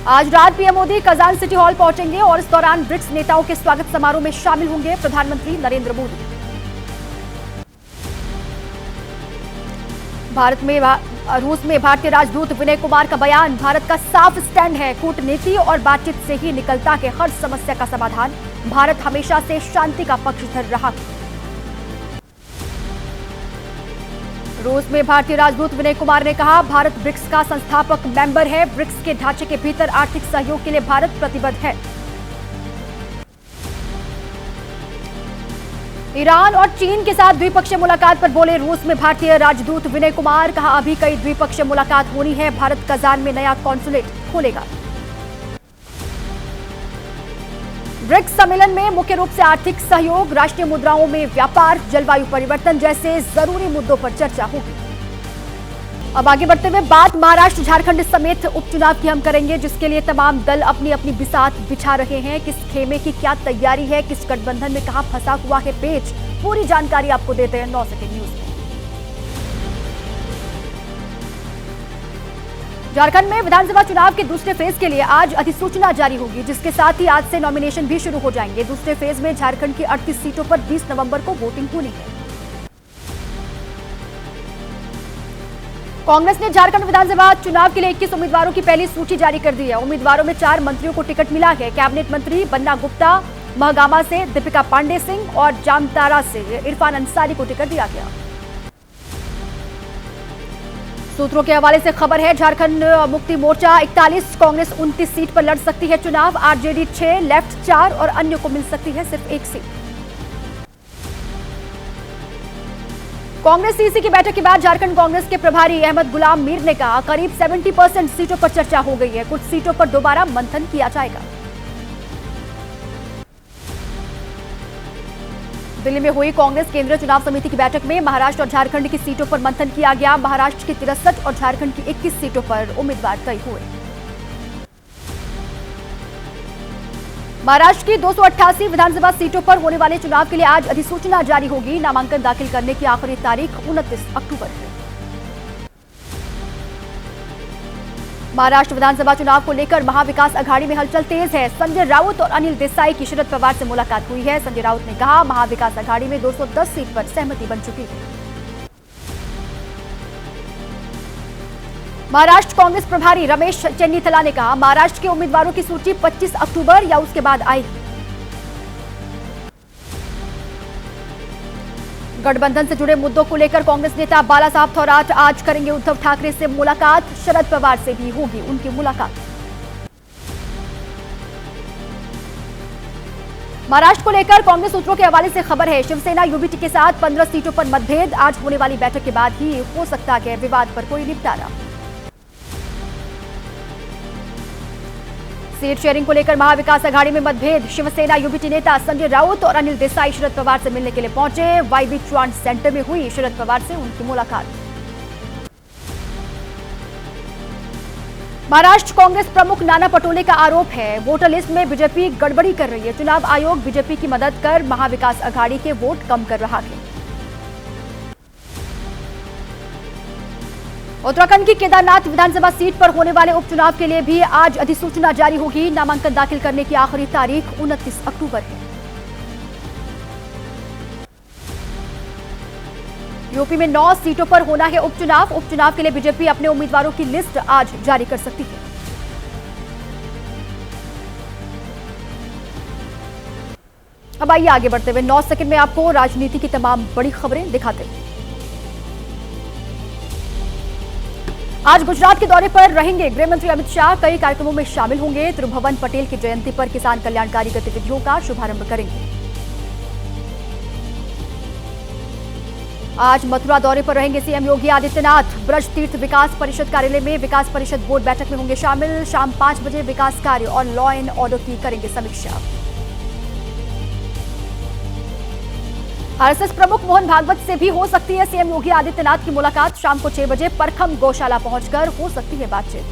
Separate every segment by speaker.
Speaker 1: आज रात PM Modi Kazan city hall पहुंचेंगे और इस दौरान ब्रिक्स नेताओं के स्वागत समारोह में शामिल होंगे प्रधानमंत्री नरेंद्र मोदी। रूस में भारतीय राजदूत विनय कुमार का बयान, भारत का साफ स्टैंड है, कूटनीति और बातचीत से ही निकलता है हर समस्या का समाधान, भारत हमेशा से शांति का पक्षधर रहा। रूस में भारतीय राजदूत विनय कुमार ने कहा, भारत ब्रिक्स का संस्थापक मेंबर है, ब्रिक्स के ढांचे के भीतर आर्थिक सहयोग के लिए भारत प्रतिबद्ध है। ईरान और चीन के साथ द्विपक्षीय मुलाकात पर बोले रूस में भारतीय राजदूत विनय कुमार, कहा अभी कई द्विपक्षीय मुलाकात होनी है, भारत कजान में नया कॉन्सुलेट खोलेगा। ब्रिक्स सम्मेलन में मुख्य रूप से आर्थिक सहयोग, राष्ट्रीय मुद्राओं में व्यापार, जलवायु परिवर्तन जैसे जरूरी मुद्दों पर चर्चा होगी। अब आगे बढ़ते हुए बात महाराष्ट्र झारखंड समेत उपचुनाव की हम करेंगे, जिसके लिए तमाम दल अपनी अपनी बिसात बिछा रहे हैं। किस खेमे की क्या तैयारी है, किस गठबंधन में कहां फंसा हुआ है पेच, पूरी जानकारी आपको देते हैं 9 सेकंड न्यूज में। झारखंड में विधानसभा चुनाव के दूसरे फेज के लिए आज अधिसूचना जारी होगी, जिसके साथ ही आज से नॉमिनेशन भी शुरू हो जाएंगे। दूसरे फेज में झारखंड की 38 सीटों पर 20 नवंबर को वोटिंग होनी है। कांग्रेस ने झारखंड विधानसभा चुनाव के लिए 21 उम्मीदवारों की पहली सूची जारी कर दी है। उम्मीदवारों में 4 मंत्रियों को टिकट मिला है। कैबिनेट मंत्री बन्ना गुप्ता, महगामा से दीपिका पांडे सिंह और जामतारा से इरफान अंसारी को टिकट दिया गया। सूत्रों के हवाले से खबर है, झारखंड मुक्ति मोर्चा 41, कांग्रेस 29 सीट पर लड़ सकती है चुनाव, आरजेडी 6, लेफ्ट 4 और अन्य को मिल सकती है सिर्फ 1 सीट। कांग्रेस सीसी की बैठक के बाद झारखंड कांग्रेस के प्रभारी अहमद गुलाम मीर ने कहा, करीब 70% सीटों पर चर्चा हो गई है, कुछ सीटों पर दोबारा मंथन किया जाएगा। दिल्ली में हुई कांग्रेस केंद्रीय चुनाव समिति की बैठक में महाराष्ट्र और झारखंड की सीटों पर मंथन किया गया। महाराष्ट्र की 63 और झारखंड की 21 सीटों पर उम्मीदवार तय हुए। महाराष्ट्र की 288 विधानसभा सीटों पर होने वाले चुनाव के लिए आज अधिसूचना जारी होगी। नामांकन दाखिल करने की आखिरी तारीख 29 अक्टूबर है। महाराष्ट्र विधानसभा चुनाव को लेकर महाविकास अघाड़ी में हलचल तेज है। संजय राउत और अनिल देसाई की शरद पवार से मुलाकात हुई है। संजय राउत ने कहा, महाविकास अघाड़ी में 210 सीट पर सहमति बन चुकी है। महाराष्ट्र कांग्रेस प्रभारी रमेश चेन्नीथला ने कहा, महाराष्ट्र के उम्मीदवारों की सूची 25 अक्टूबर या उसके बाद आएगी। गठबंधन से जुड़े मुद्दों को लेकर कांग्रेस नेता बालासाहब थोराट आज करेंगे उद्धव ठाकरे से मुलाकात, शरद पवार से भी होगी उनकी मुलाकात। महाराष्ट्र को लेकर कांग्रेस सूत्रों के हवाले से खबर है, शिवसेना यूबीटी के साथ 15 सीटों पर मतभेद, आज होने वाली बैठक के बाद ही हो सकता है विवाद पर कोई निपटारा। सीट शेयरिंग को लेकर महाविकास अघाड़ी में मतभेद, शिवसेना यूबीटी नेता संजय राउत और अनिल देसाई शरद पवार से मिलने के लिए पहुंचे। वाईबी चौहान सेंटर में हुई शरद पवार से उनकी मुलाकात। महाराष्ट्र कांग्रेस प्रमुख नाना पटोले का आरोप है, वोटर लिस्ट में बीजेपी गड़बड़ी कर रही है। चुनाव आयोग बीजेपी की मदद कर महाविकास अघाड़ी के वोट कम कर रहा है। उत्तराखंड की केदारनाथ विधानसभा सीट पर होने वाले उपचुनाव के लिए भी आज अधिसूचना जारी होगी। नामांकन दाखिल करने की आखिरी तारीख 29 अक्टूबर है। यूपी में 9 सीटों पर होना है उपचुनाव। उपचुनाव के लिए बीजेपी अपने उम्मीदवारों की लिस्ट आज जारी कर सकती है। अब आइए आगे बढ़ते हुए 9 सेकंड में आपको राजनीति की तमाम बड़ी खबरें दिखाते हैं। आज गुजरात के दौरे पर रहेंगे गृह मंत्री अमित शाह, कई कार्यक्रमों में शामिल होंगे। त्रिभुवन पटेल की जयंती पर किसान कल्याणकारी गतिविधियों का शुभारंभ करेंगे। आज मथुरा दौरे पर रहेंगे सीएम योगी आदित्यनाथ, ब्रज तीर्थ विकास परिषद कार्यालय में विकास परिषद बोर्ड बैठक में होंगे शामिल। शाम 5 बजे विकास कार्य और लॉ एंड ऑर्डर की करेंगे समीक्षा। आरएसएस प्रमुख मोहन भागवत से भी हो सकती है सीएम योगी आदित्यनाथ की मुलाकात। शाम को 6 बजे परखम गौशाला पहुंचकर हो सकती है बातचीत।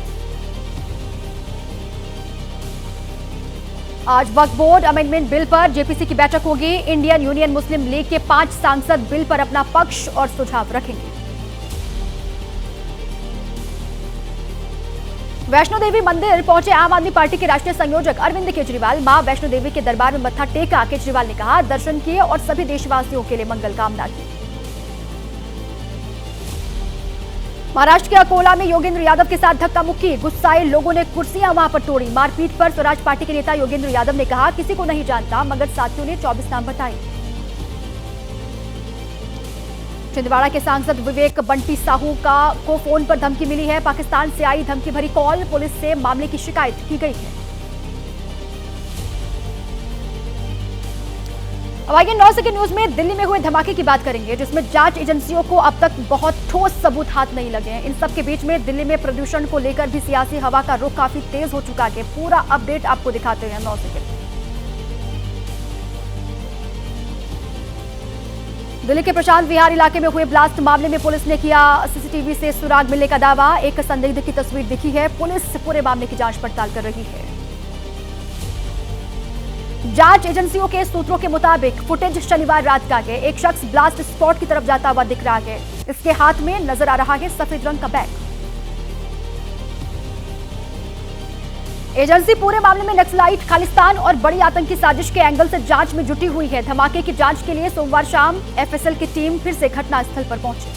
Speaker 1: आज वक्फ बोर्ड अमेंडमेंट बिल पर जेपीसी की बैठक होगी। इंडियन यूनियन मुस्लिम लीग के 5 सांसद बिल पर अपना पक्ष और सुझाव रखेंगे। वैष्णो देवी मंदिर पहुंचे आम आदमी पार्टी के राष्ट्रीय संयोजक अरविंद केजरीवाल। मां वैष्णो देवी के दरबार में मत्था टेका। केजरीवाल ने कहा, दर्शन किए और सभी देशवासियों के लिए मंगल कामना की। महाराष्ट्र के अकोला में योगेंद्र यादव के साथ धक्का मुक्की। गुस्साए लोगों ने कुर्सियां वहां पर तोड़ी। मारपीट पर स्वराज पार्टी के नेता योगेंद्र यादव ने कहा, किसी को नहीं जानता, मगर साथियों ने 24 नाम बताए। छिंदवाड़ा के सांसद विवेक बंटी साहू को फोन पर धमकी मिली है। पाकिस्तान से आई धमकी भरी कॉल। पुलिस से मामले की शिकायत की गई है। अब आइए 9 सेकंड न्यूज में दिल्ली में हुए धमाके की बात करेंगे, जिसमें जांच एजेंसियों को अब तक बहुत ठोस सबूत हाथ नहीं लगे हैं। इन सब के बीच में दिल्ली में प्रदूषण को लेकर भी सियासी हवा का रुख काफी तेज हो चुका है। पूरा अपडेट आपको दिखाते हैं 9 सेकंड। दिल्ली के प्रशांत विहार इलाके में हुए ब्लास्ट मामले में पुलिस ने किया सीसीटीवी से सुराग मिलने का दावा। एक संदिग्ध की तस्वीर दिखी है। पुलिस पूरे मामले की जांच पड़ताल कर रही है। जांच एजेंसियों के सूत्रों के मुताबिक फुटेज शनिवार रात का है। एक शख्स ब्लास्ट स्पॉट की तरफ जाता हुआ दिख रहा है। इसके हाथ में नजर आ रहा है सफेद रंग का बैग। एजेंसी पूरे मामले में नक्सलाइट, खालिस्तान और बड़ी आतंकी साजिश के एंगल से जांच में जुटी हुई है। धमाके की जांच के लिए सोमवार शाम एफएसएल की टीम फिर से घटनास्थल पर पहुंची।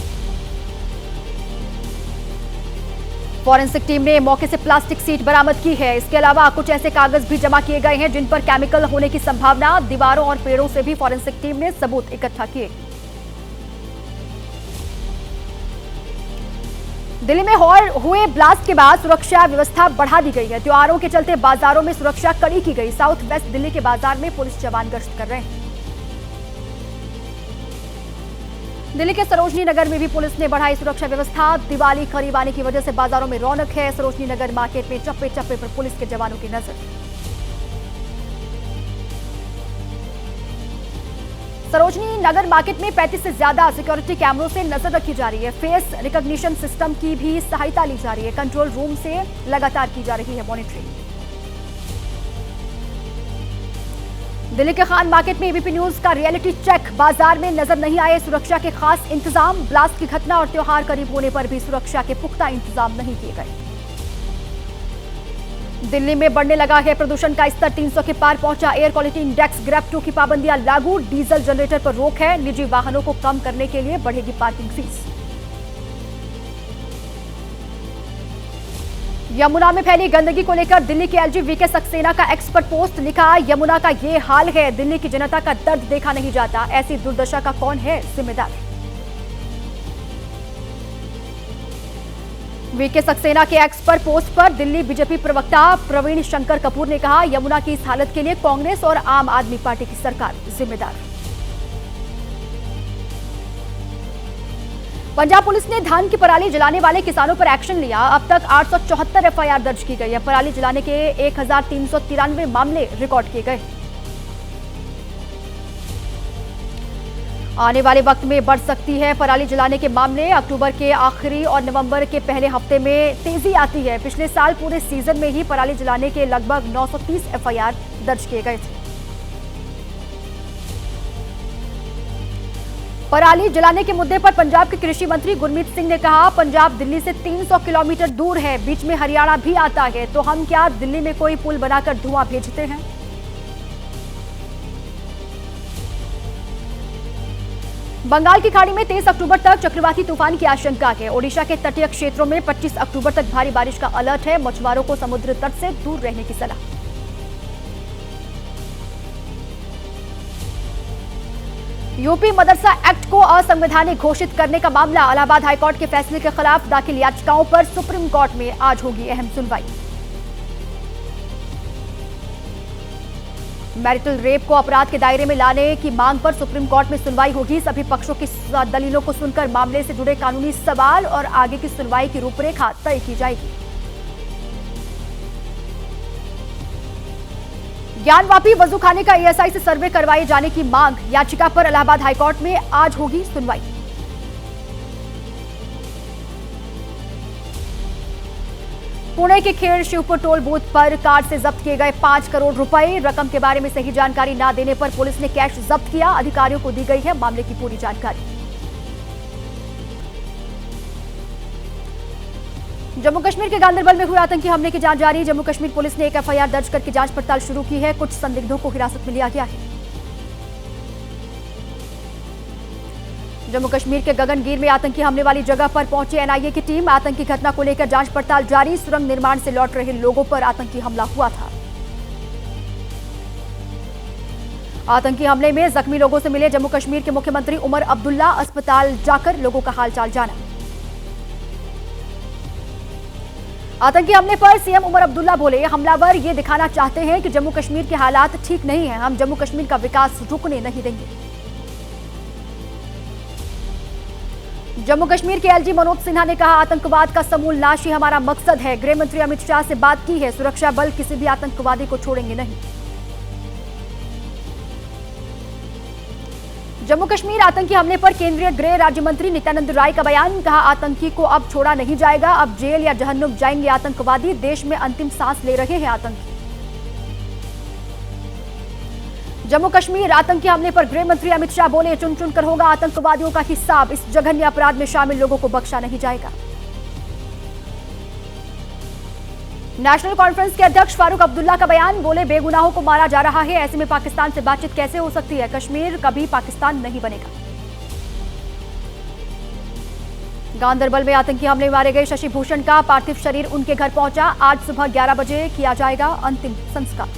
Speaker 1: फॉरेंसिक टीम ने मौके से प्लास्टिक सीट बरामद की है। इसके अलावा कुछ ऐसे कागज भी जमा किए गए हैं जिन पर केमिकल होने की संभावना। दीवारों और पेड़ों से भी फॉरेंसिक टीम ने सबूत इकट्ठा किए। दिल्ली में हुए ब्लास्ट के बाद सुरक्षा व्यवस्था बढ़ा दी गई है। त्योहारों के चलते बाजारों में सुरक्षा कड़ी की गई। साउथ वेस्ट दिल्ली के बाजार में पुलिस जवान गश्त कर रहे हैं। दिल्ली के सरोजनी नगर में भी पुलिस ने बढ़ाई सुरक्षा व्यवस्था। दिवाली करीब आने की वजह से बाजारों में रौनक है। सरोजनी नगर मार्केट में चप्पे चप्पे पर पुलिस के जवानों की नजर। सरोजनी नगर मार्केट में 35 से ज्यादा सिक्योरिटी कैमरों से नजर रखी जा रही है। फेस रिकॉग्निशन सिस्टम की भी सहायता ली जा रही है। कंट्रोल रूम से लगातार की जा रही है मॉनिटरिंग। दिल्ली के खान मार्केट में एबीपी न्यूज का रियलिटी चेक। बाजार में नजर नहीं आए सुरक्षा के खास इंतजाम। ब्लास्ट की घटना और त्योहार करीब होने पर भी सुरक्षा के पुख्ता इंतजाम नहीं किए गए। दिल्ली में बढ़ने लगा है प्रदूषण का स्तर। 300 के पार पहुंचा। एयर क्वालिटी इंडेक्स ग्रेड 2 की पाबंदियां लागू। डीजल जनरेटर पर रोक है। निजी वाहनों को कम करने के लिए बढ़ेगी पार्किंग फीस। यमुना में फैली गंदगी को लेकर दिल्ली के एलजी वीके सक्सेना का एक्सपर्ट पोस्ट लिखा। यमुना का ये हाल है, दिल्ली की जनता का दर्द देखा नहीं जाता। ऐसी दुर्दशा का कौन है जिम्मेदार। वीके सक्सेना के एक्सपर्ट पोस्ट पर दिल्ली बीजेपी प्रवक्ता प्रवीण शंकर कपूर ने कहा, यमुना की इस हालत के लिए कांग्रेस और आम आदमी पार्टी की सरकार जिम्मेदार। पंजाब पुलिस ने धान की पराली जलाने वाले किसानों पर एक्शन लिया। अब तक 874 एफआईआर दर्ज की गई है। पराली जलाने के 1393 मामले रिकॉर्ड किए गए। आने वाले वक्त में बढ़ सकती है पराली जलाने के मामले। अक्टूबर के आखिरी और नवंबर के पहले हफ्ते में तेजी आती है। पिछले साल पूरे सीजन में ही पराली जलाने के लगभग 930 एफआईआर दर्ज किए गए थे। पराली जलाने के मुद्दे पर पंजाब के कृषि मंत्री गुरमीत सिंह ने कहा, पंजाब दिल्ली से 300 किलोमीटर दूर है, बीच में हरियाणा भी आता है, तो हम क्या दिल्ली में कोई पुल बनाकर धुआं भेजते हैं। बंगाल की खाड़ी में 23 अक्टूबर तक चक्रवाती तूफान की आशंका है। ओडिशा के तटीय क्षेत्रों में 25 अक्टूबर तक भारी बारिश का अलर्ट है। मछुआरों को समुद्र तट से दूर रहने की सलाह। यूपी मदरसा एक्ट को असंवैधानिक घोषित करने का मामला। इलाहाबाद हाईकोर्ट के फैसले के खिलाफ दाखिल याचिकाओं पर सुप्रीम कोर्ट में आज होगी अहम सुनवाई। मैरिटल रेप को अपराध के दायरे में लाने की मांग पर सुप्रीम कोर्ट में सुनवाई होगी। सभी पक्षों की दलीलों को सुनकर मामले से जुड़े कानूनी सवाल और आगे की सुनवाई की रूपरेखा तय की जाएगी। ज्ञानवापी वजूखाने का एएसआई से सर्वे करवाए जाने की मांग। याचिका पर इलाहाबाद हाईकोर्ट में आज होगी सुनवाई। पुणे के खेड़ शिवपुर टोल बूथ पर कार से जब्त किए गए 5 करोड़ रुपए। रकम के बारे में सही जानकारी न देने पर पुलिस ने कैश जब्त किया। अधिकारियों को दी गई है मामले की पूरी जानकारी। जम्मू कश्मीर के गांदरबल में हुए आतंकी हमले की जांच जारी। जम्मू कश्मीर पुलिस ने एक एफआईआर दर्ज करके जांच पड़ताल शुरू की है। कुछ संदिग्धों को हिरासत में लिया गया है। जम्मू कश्मीर के गगनगीर में आतंकी हमले वाली जगह पर पहुंची एनआईए की टीम। आतंकी घटना को लेकर जांच पड़ताल जारी। सुरंग निर्माण से लौट रहे लोगों पर आतंकी हमला हुआ था। आतंकी हमले में जख्मी लोगों से मिले जम्मू कश्मीर के मुख्यमंत्री उमर अब्दुल्ला। अस्पताल जाकर लोगों का हालचाल जाना। आतंकी हमले पर सीएम उमर अब्दुल्ला बोले, हमलावर ये दिखाना चाहते हैं कि जम्मू कश्मीर के हालात ठीक नहीं हैं। हम जम्मू कश्मीर का विकास रुकने नहीं देंगे। जम्मू कश्मीर के एलजी मनोज सिन्हा ने कहा, आतंकवाद का समूल नाश ही हमारा मकसद है। गृह मंत्री अमित शाह से बात की है। सुरक्षा बल किसी भी आतंकवादी को छोड़ेंगे नहीं। जम्मू कश्मीर आतंकी हमले पर केंद्रीय गृह राज्य मंत्री नित्यानंद राय का बयान। कहा, आतंकी को अब छोड़ा नहीं जाएगा। अब जेल या जहन्नुम जाएंगे आतंकवादी। देश में अंतिम सांस ले रहे हैं आतंकी। जम्मू कश्मीर आतंकी हमले पर गृह मंत्री अमित शाह बोले, चुन चुन कर होगा आतंकवादियों का हिसाब। इस जघन्य अपराध में शामिल लोगों को बख्शा नहीं जाएगा। नेशनल कॉन्फ्रेंस के अध्यक्ष फारूक अब्दुल्ला का बयान। बोले, बेगुनाहों को मारा जा रहा है। ऐसे में पाकिस्तान से बातचीत कैसे हो सकती है? कश्मीर कभी पाकिस्तान नहीं बनेगा। गांदरबल में आतंकी हमले में मारे गए शशि भूषण का पार्थिव शरीर उनके घर पहुंचा। आज सुबह 11 बजे किया जाएगा अंतिम संस्कार।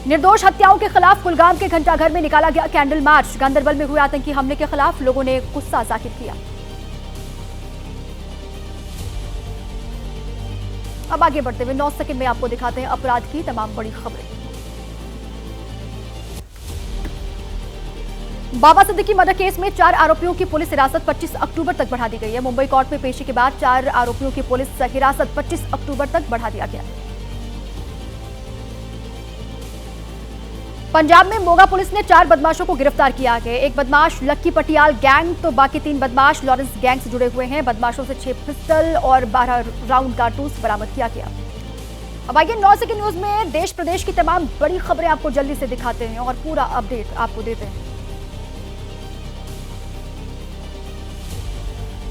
Speaker 1: निर्दोष हत्याओं के खिलाफ कुलगाम के घंटाघर में निकाला गया कैंडल मार्च। गांदरबल में हुए आतंकी हमले के खिलाफ लोगों ने गुस्सा जाहिर किया। अब आगे बढ़ते हुए 9 सेकंड में आपको दिखाते हैं अपराध की तमाम बड़ी खबरें। बाबा सिद्दीकी मर्डर केस में 4 आरोपियों की पुलिस हिरासत 25 अक्टूबर तक बढ़ा दी गई है। मुंबई कोर्ट में पेशी के बाद 4 आरोपियों की पुलिस हिरासत 25 अक्टूबर तक बढ़ा दिया गया। पंजाब में मोगा पुलिस ने 4 बदमाशों को गिरफ्तार किया है। एक बदमाश लक्की पटियाल गैंग तो बाकी 3 बदमाश लॉरेंस गैंग से जुड़े हुए हैं। बदमाशों से 6 पिस्टल और 12 राउंड कारतूस बरामद किया गया। अब आइए 9 सेकंड न्यूज में देश प्रदेश की तमाम बड़ी खबरें आपको जल्दी से दिखाते हैं और पूरा अपडेट आपको देते हैं।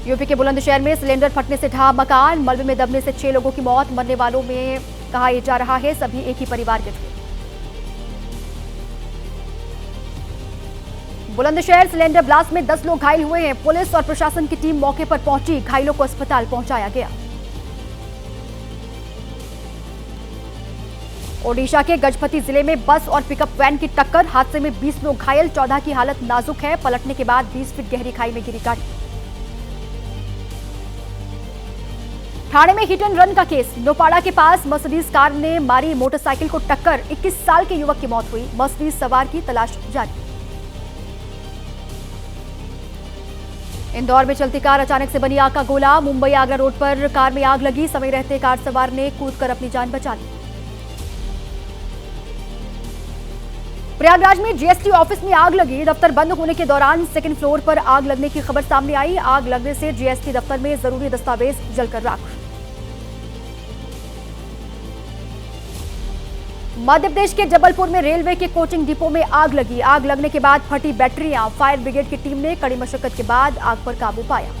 Speaker 1: यूपी के बुलंदशहर में सिलेंडर फटने से ढहा मकान। मलबे में दबने से 6 लोगों की मौत। मरने वालों में कहा जा रहा है सभी एक ही परिवार के थे। बुलंदशहर सिलेंडर ब्लास्ट में 10 लोग घायल हुए हैं। पुलिस और प्रशासन की टीम मौके पर पहुंची। घायलों को अस्पताल पहुंचाया गया। ओडिशा के गजपति जिले में बस और पिकअप वैन की टक्कर। हादसे में 20 लोग घायल। 14 की हालत नाजुक है। पलटने के बाद 20 फीट गहरी खाई में गिरी गाड़ी। ठाणे में हिट एंड रन का केस। नोपाड़ा के पास मर्सिडीज कार ने मारी मोटरसाइकिल को टक्कर। 21 साल के युवक की मौत हुई। मर्सिडीज सवार की तलाश जारी। इंदौर में चलती कार अचानक से बनी आग का गोला। मुंबई आगरा रोड पर कार में आग लगी। समय रहते कार सवार ने कूदकर अपनी जान बचा ली। प्रयागराज में जीएसटी ऑफिस में आग लगी। दफ्तर बंद होने के दौरान सेकंड फ्लोर पर आग लगने की खबर सामने आई। आग लगने से जीएसटी दफ्तर में जरूरी दस्तावेज जलकर राख। मध्य प्रदेश के जबलपुर में रेलवे के कोचिंग डिपो में आग लगी। आग लगने के बाद फटी बैटरियां। फायर ब्रिगेड की टीम ने कड़ी मशक्कत के बाद आग पर काबू पाया।